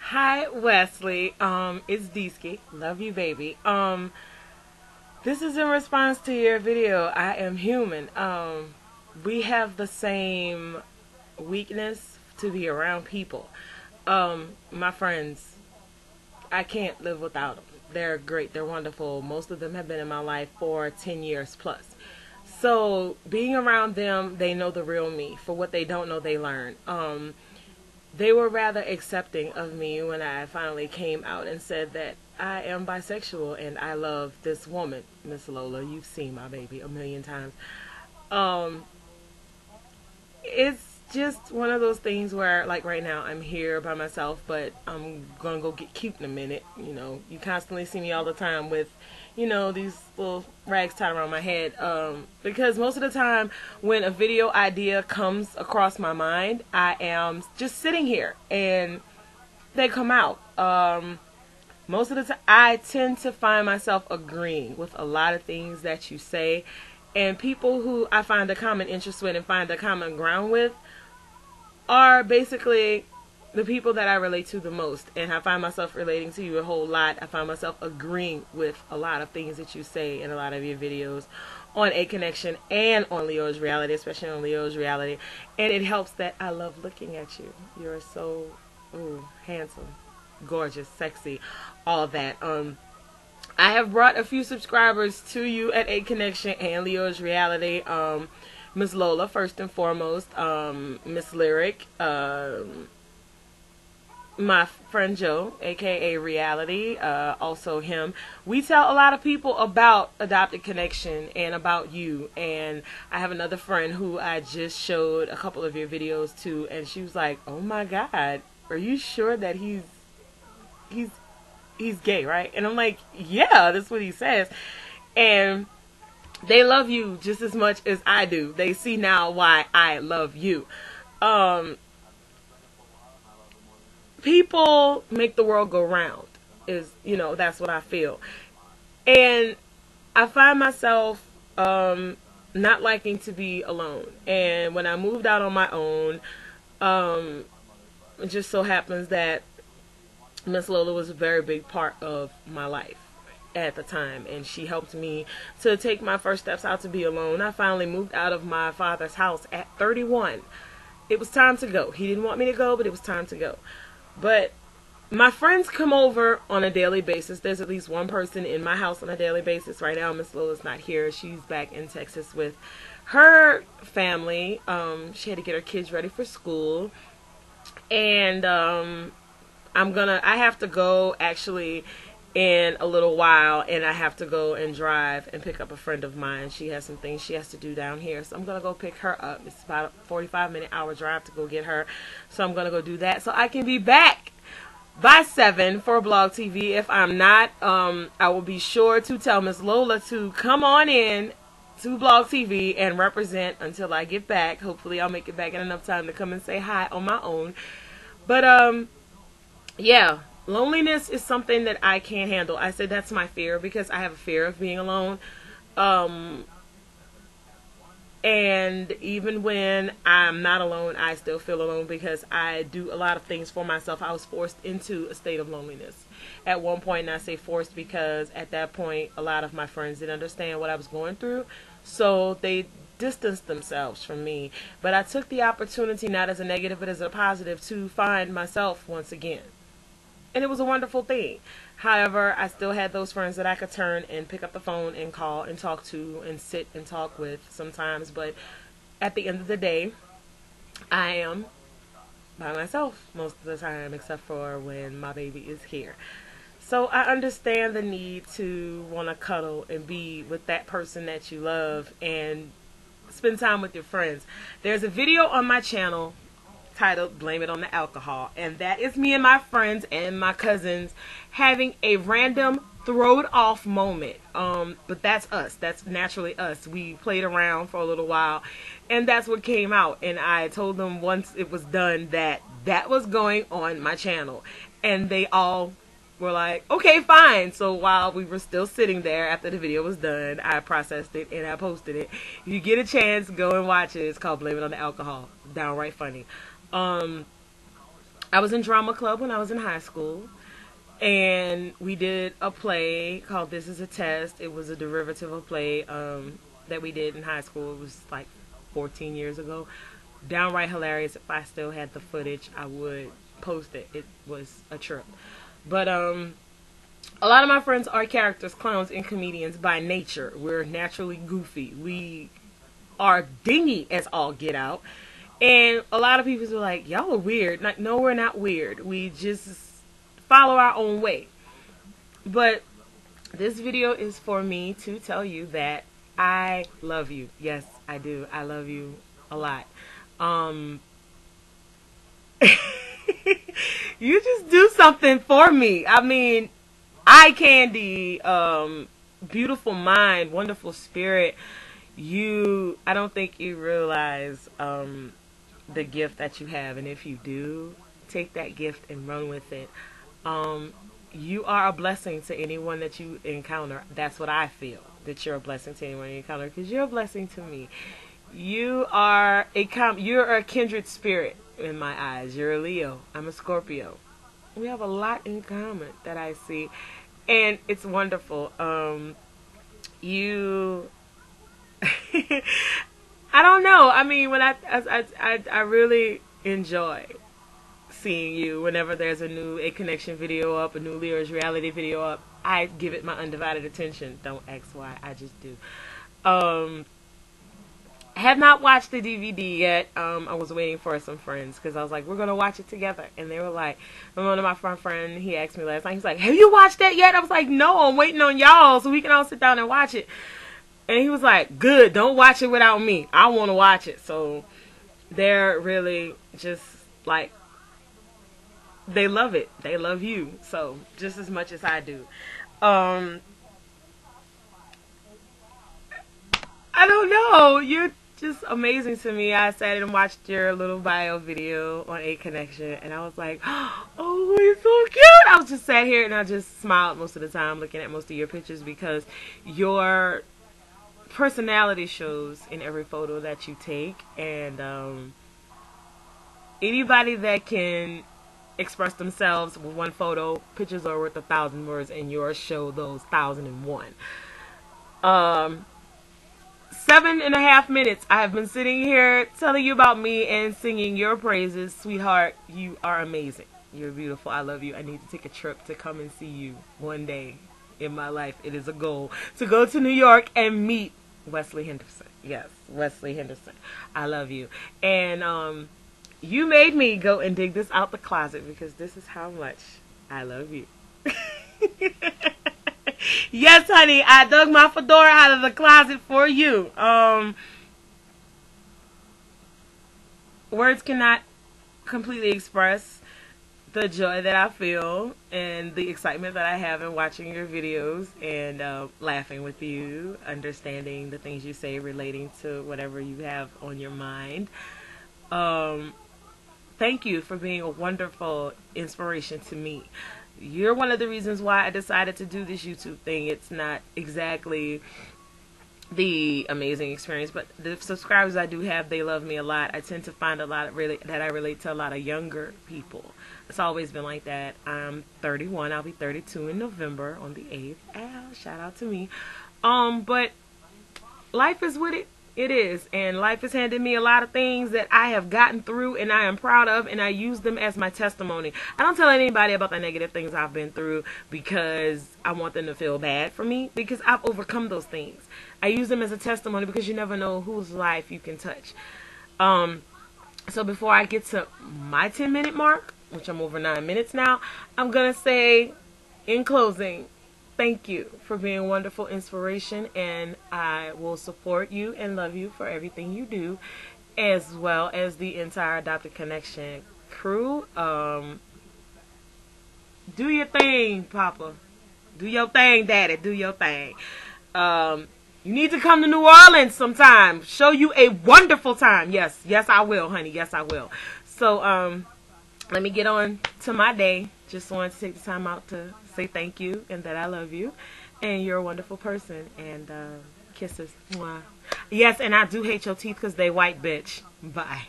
Hi Wesley, it's Deeski. Love you, baby. This is in response to your video. I am human. We have the same weakness to be around people. My friends, I can't live without them. They're great. They're wonderful. Most of them have been in my life for 10 years plus. So being around them, they know the real me. For what they don't know, they learn. They were rather accepting of me when I finally came out and said that I am bisexual and I love this woman, Miss Lola. You've seen my baby a million times. Um, it's just one of those things where, like right now, I'm here by myself, but I'm gonna go get cute in a minute. You constantly see me all the time with, these little rags tied around my head. Because most of the time, when a video idea comes across my mind, I am just sitting here and they come out. Most of the time, I tend to find myself agreeing with a lot of things that you say, and people who I find a common interest with and find a common ground with are basically the people that I relate to the most. And I find myself relating to you a whole lot. I find myself agreeing with a lot of things that you say in a lot of your videos on A Connection and on Leo's Reality, especially on Leo's Reality. And it helps that I love looking at you. You're so handsome, gorgeous, sexy, all that. I have brought a few subscribers to you at A Connection and Leo's Reality. Miss Lola, first and foremost, Miss Lyric, my friend Joe, aka Reality, also him. We tell a lot of people about Adopted Connection and about you. And I have another friend who I just showed a couple of your videos to, and she was like, "Oh my God, are you sure that he's gay, right?" And I'm like, "Yeah, that's what he says." And they love you just as much as I do. They see now why I love you. People make the world go round, that's what I feel. And I find myself not liking to be alone. And when I moved out on my own, it just so happens that Miss Lola was a very big part of my life at the time, and she helped me to take my first steps out to be alone. I finally moved out of my father's house at 31. It was time to go. He didn't want me to go, but it was time to go. But my friends come over on a daily basis. There's at least one person in my house on a daily basis. Right now, Miss Lola's not here. She's back in Texas with her family. She had to get her kids ready for school. And I have to go actually in a little while, and I have to go and drive and pick up a friend of mine. She has some things she has to do down here, so I'm gonna go pick her up. It's about a 45-minute drive to go get her, so I'm gonna go do that so I can be back by 7 for Blog TV. If I'm not, I will be sure to tell Miss Lola to come on in to Blog TV and represent until I get back. Hopefully I'll make it back in enough time to come and say hi on my own. But yeah, loneliness is something that I can't handle. I said that's my fear because I have a fear of being alone. And even when I'm not alone, I still feel alone because I do a lot of things for myself. I was forced into a state of loneliness at one point, and I say forced because at that point, a lot of my friends didn't understand what I was going through, so they distanced themselves from me. But I took the opportunity, not as a negative, but as a positive, to find myself once again. And it was a wonderful thing. However, I still had those friends that I could turn and pick up the phone and call and talk to and sit and talk with sometimes. But at the end of the day, I am by myself most of the time, except for when my baby is here. So I understand the need to want to cuddle and be with that person that you love and spend time with your friends. There's a video on my channel titled "Blame It on the Alcohol," and that is me and my friends and my cousins having a random throw it off moment. But that's us. That's naturally us. We played around for a little while, and that's what came out. And I told them once it was done that that was going on my channel, and they all were like, "Okay, fine." So while we were still sitting there after the video was done, I processed it and I posted it. If you get a chance, go and watch it. It's called "Blame It on the Alcohol." Downright funny. I was in drama club when I was in high school, and we did a play called This Is a Test. It was a derivative of a play that we did in high school. It was like 14 years ago. Downright hilarious. If I still had the footage, I would post it. It was a trip. But a lot of my friends are characters, clowns, and comedians by nature. We're naturally goofy. We are dingy as all get out. And a lot of people are like, y'all are weird. Like, no, we're not weird. We just follow our own way. But this video is for me to tell you that I love you. Yes, I do. I love you a lot. You just do something for me. I mean, eye candy, beautiful mind, wonderful spirit. I don't think you realize the gift that you have, and if you do, take that gift and run with it. You are a blessing to anyone that you encounter. That's what I feel, that you're a blessing to anyone you encounter, because you're a blessing to me. You're a kindred spirit in my eyes. You're a Leo. I'm a Scorpio. We have a lot in common that I see, and it's wonderful. You I don't know. I mean, when I really enjoy seeing you whenever there's a new A Connection video up, a new Leo's reality video up. I give it my undivided attention. Don't ask why. I just do. Have not watched the DVD yet. I was waiting for some friends because I was like, we're going to watch it together. And they were like, one of my friend, he asked me last night, he's like, have you watched that yet? I was like, no, I'm waiting on y'all so we can all sit down and watch it. And he was like, good, don't watch it without me. I want to watch it. So they're really just like, they love it. They love you. So just as much as I do. I don't know. You're just amazing to me. I sat and watched your little bio video on A Connection, and I was like, oh, he's so cute. I was just sat here and I just smiled most of the time looking at most of your pictures, because your personality shows in every photo that you take. And anybody that can express themselves with one photo, pictures are worth 1,000 words, and yours show those 1,001. 7.5 minutes I have been sitting here telling you about me and singing your praises. Sweetheart, you are amazing. You're beautiful. I love you. I need to take a trip to come and see you one day in my life. It is a goal to go to New York and meet Wesley Henderson. Yes, Wesley Henderson. I love you. And you made me go and dig this out the closet, because this is how much I love you. Yes, honey, I dug my fedora out of the closet for you. Words cannot completely express the joy that I feel and the excitement that I have in watching your videos and laughing with you, understanding the things you say relating to whatever you have on your mind. Thank you for being a wonderful inspiration to me. You're one of the reasons why I decided to do this YouTube thing. It's not exactly the amazing experience, but the subscribers I do have, they love me a lot. I tend to find a lot that I relate to a lot of younger people. It's always been like that. I'm 31. I'll be 32 in November on the 8th. Ow, shout out to me. But life is what it is, and life has handed me a lot of things that I have gotten through and I am proud of, and I use them as my testimony. I don't tell anybody about the negative things I've been through because I want them to feel bad for me, because I've overcome those things. I use them as a testimony because you never know whose life you can touch. So before I get to my 10-minute mark, which I'm over 9 minutes now, I'm gonna say in closing, thank you for being a wonderful inspiration, and I will support you and love you for everything you do, as well as the entire Adopted Connection crew. Do your thing, Papa. Do your thing, Daddy. Do your thing. You need to come to New Orleans sometime. Show you a wonderful time. Yes, yes I will, honey. Yes I will. So, let me get on to my day. Just wanted to take the time out to say thank you and that I love you. And you're a wonderful person. And kisses. Mwah. Yes, and I do hate your teeth because they white, bitch. Bye.